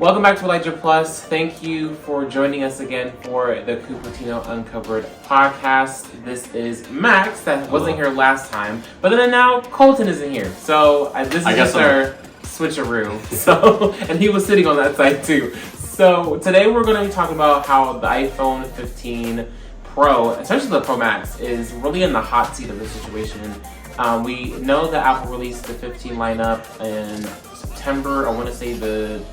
Welcome back to Elijah Plus. Thank you for joining us again for the Cupertino Uncovered podcast. This is Max that wasn't here last time, but then now Colton isn't here. So this is just our switcheroo. So, and he was sitting on that side too. So today we're going to be talking about how the iPhone 15 Pro, especially the Pro Max, is really in the hot seat of the situation. We know that Apple released the 15 lineup in September, I want to say the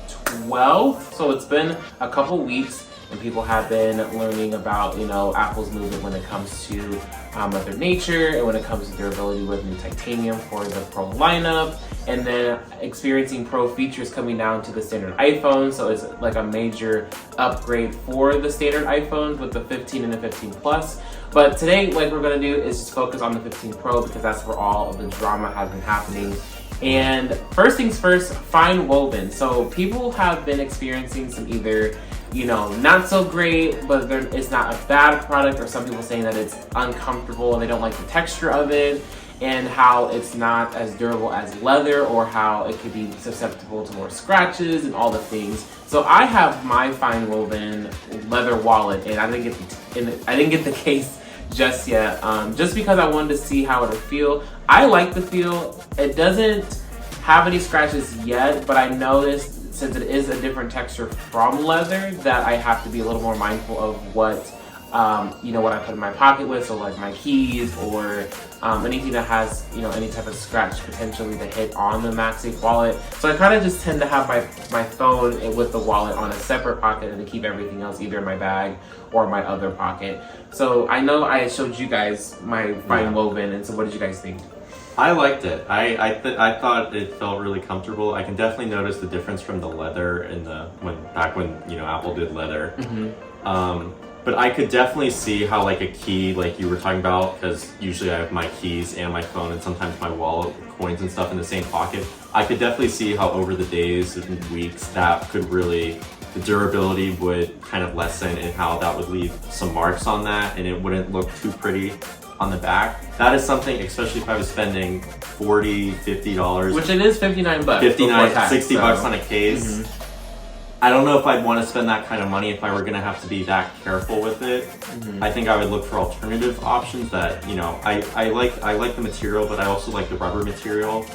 12th, so it's been a couple weeks, and people have been learning about, Apple's movement when it comes to Mother Nature, and when it comes to durability with new titanium for the Pro lineup, and then experiencing Pro features coming down to the standard iPhone, so it's like a major upgrade for the standard iPhones with the 15 and the 15 Plus. But today, what we're going to do is just focus on the 15 Pro because that's where all of the drama has been happening. And first things first, FineWoven. So people have been experiencing some either, not so great, but it's not a bad product, or some people saying that it's uncomfortable and they don't like the texture of it, and how it's not as durable as leather, or how it could be susceptible to more scratches and all the things. So I have my FineWoven leather wallet, and I didn't get the case just yet, just because I wanted to see how it would feel. I like the feel. It doesn't have any scratches yet, but I noticed since it is a different texture from leather that I have to be a little more mindful of what what I put in my pocket with, so like my keys or anything that has any type of scratch potentially to hit on the MagSafe wallet. So I kind of just tend to have my phone with the wallet on a separate pocket and to keep everything else either in my bag or my other pocket. So I know I showed you guys my FineWoven, and so what did you guys think? I liked it. I thought it felt really comfortable. I can definitely notice the difference from the leather in back when Apple did leather. Mm-hmm. But I could definitely see how like a key, like you were talking about, because usually I have my keys and my phone and sometimes my wallet, coins and stuff in the same pocket. I could definitely see how over the days and weeks the durability would kind of lessen, and how that would leave some marks on that and it wouldn't look too pretty on the back. That is something, especially if I was spending $40, $50. Which it is $59. $60 on a case. Mm-hmm. I don't know if I'd want to spend that kind of money if I were going to have to be that careful with it. Mm-hmm. I think I would look for alternative options that, I like the material, but I also like the rubber material.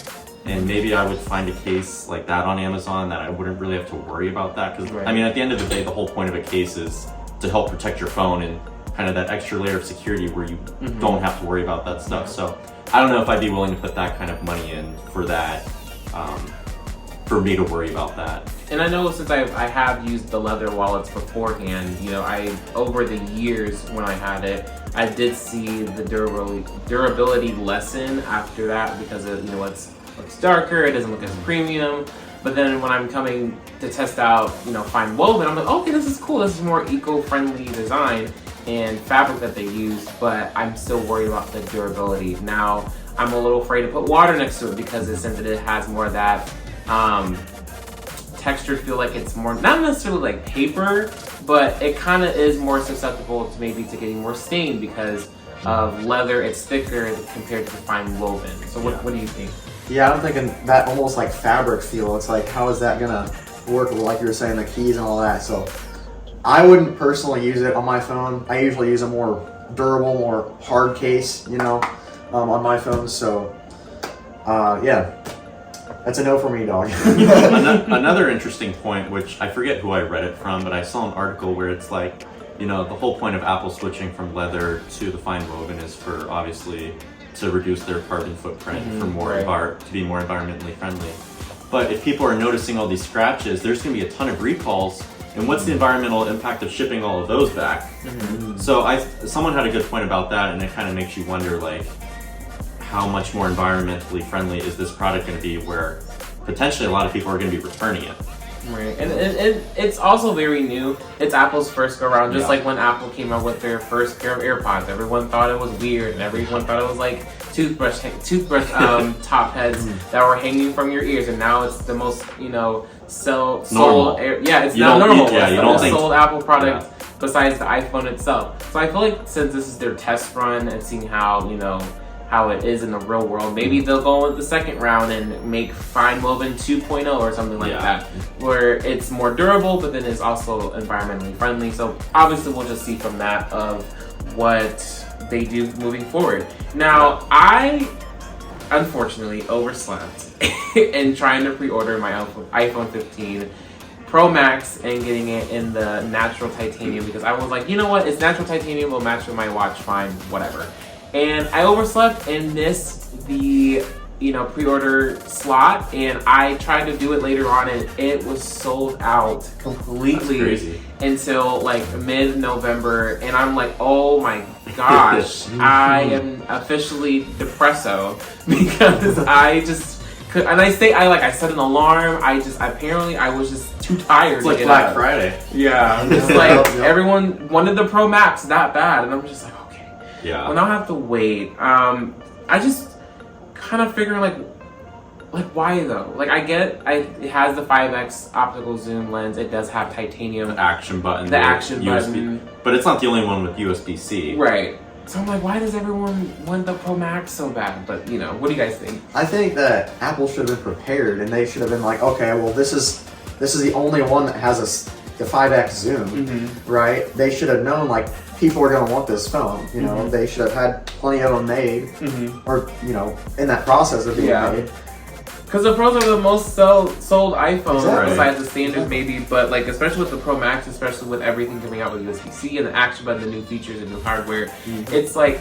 And maybe I would find a case like that on Amazon that I wouldn't really have to worry about that. Because, at the end of the day, the whole point of a case is to help protect your phone and kind of that extra layer of security where you don't have to worry about that stuff. So I don't know if I'd be willing to put that kind of money in for that, for me to worry about that. And I know since I have used the leather wallets beforehand, over the years when I had it, I did see the durability lessen after that because it's darker, it doesn't look as premium. But then when I'm coming to test out, FineWoven, I'm like, okay, this is cool. This is more eco-friendly design and fabric that they use, but I'm still worried about the durability. Now, I'm a little afraid to put water next to it because since it has more of that texture, feel like it's more, not necessarily like paper, but it kind of is more susceptible to maybe to getting more stained because of leather. It's thicker compared to the FineWoven. So what do you think? Yeah, I'm thinking that almost like fabric feel. It's like, how is that gonna work with, like you were saying, the keys and all that? So I wouldn't personally use it on my phone. I usually use a more durable, more hard case, on my phone. So that's a no for me, dog. Another interesting point, which I forget who I read it from, but I saw an article where it's like, the whole point of Apple switching from leather to the FineWoven is for, obviously, to reduce their carbon footprint to be more environmentally friendly. But if people are noticing all these scratches, there's going to be a ton of recalls, and what's the environmental impact of shipping all of those back? Mm-hmm. So someone had a good point about that, and it kind of makes you wonder, like, how much more environmentally friendly is this product going to be, where potentially a lot of people are going to be returning it. Right, and it's also very new. It's Apple's first go around, just like when Apple came out with their first pair of AirPods. Everyone thought it was weird, and everyone thought it was like toothbrush top heads that were hanging from your ears, and now it's the most sold normal Apple product besides the iPhone itself. So I feel like since this is their test run and seeing how how it is in the real world. Maybe they'll go with the second round and make FineWoven 2.0 or something like that, where it's more durable, but then it's also environmentally friendly. So obviously we'll just see from that of what they do moving forward. Now, I unfortunately overslept in trying to pre-order my iPhone 15 Pro Max and getting it in the natural titanium because I was like, you know what, it's natural titanium, will match with my watch, fine, whatever. And I overslept and missed the pre-order slot, and I tried to do it later on and it was sold out completely until like mid-November, and I'm like, oh my gosh, I am officially depresso because I just could, and I set an alarm. I was just too tired. It's like Black Friday. Yeah, it's like everyone wanted the Pro Max that bad, and I'm just like, okay, well now I have to wait. I just kind of figure like why though? Like I get it has the 5x optical zoom lens. It does have titanium. The action button. The action USB, button. But it's not the only one with USB-C. Right. So I'm like, why does everyone want the Pro Max so bad? But what do you guys think? I think that Apple should have been prepared, and they should have been like, okay, well this is the only one that has the 5x zoom, right? They should have known like people are gonna want this phone. They should have had plenty of them made, or in that process of being made. Because the Pros are the most sold iPhones besides the standards, maybe. But like, especially with the Pro Max, especially with everything coming out with USB-C and the action button, the new features and new hardware, it's like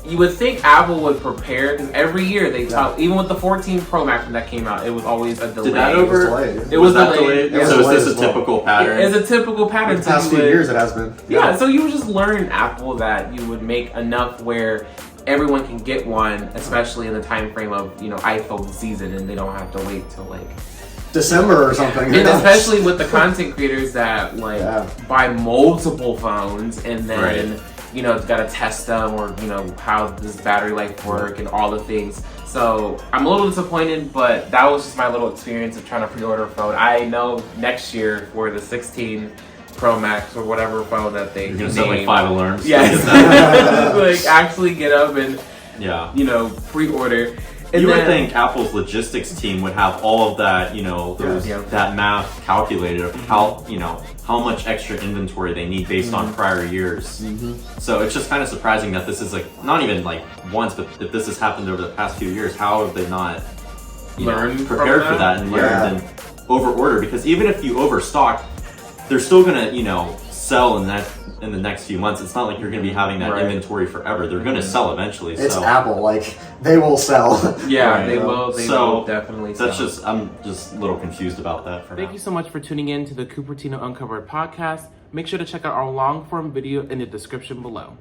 you would think Apple would prepare because every year they talk. Even with the 14 Pro Max when that came out, it was always a delay. Did that It was delayed. delayed. So is this a typical pattern? It's a typical pattern. The past few years it has been. Yeah, so you would just learn Apple that you would make enough where everyone can get one, especially in the time frame of iPhone season, and they don't have to wait till like December or something. And especially with the content creators that buy multiple phones and then got to test them, or how does battery life work and all the things. So I'm a little disappointed, but that was just my little experience of trying to pre-order a phone. I know next year for the 16 Pro Max or whatever phone that they You're gonna set like 5 alarms. Yes. Like actually get up and pre-order. And you would think Apple's logistics team would have all of that, that math calculated of how much extra inventory they need based on prior years. So it's just kind of surprising that this is like not even like once, but if this has happened over the past few years, how have they not prepared for that and learned and over order? Because even if you overstock, they're still gonna sell in the next few months. It's not like you're gonna be having that inventory forever. They're gonna sell eventually. It's Apple, like they will sell. They will. They will definitely sell. I'm just a little confused about that. Thank you so much for tuning in to the Cupertino Uncovered podcast. Make sure to check out our long form video in the description below.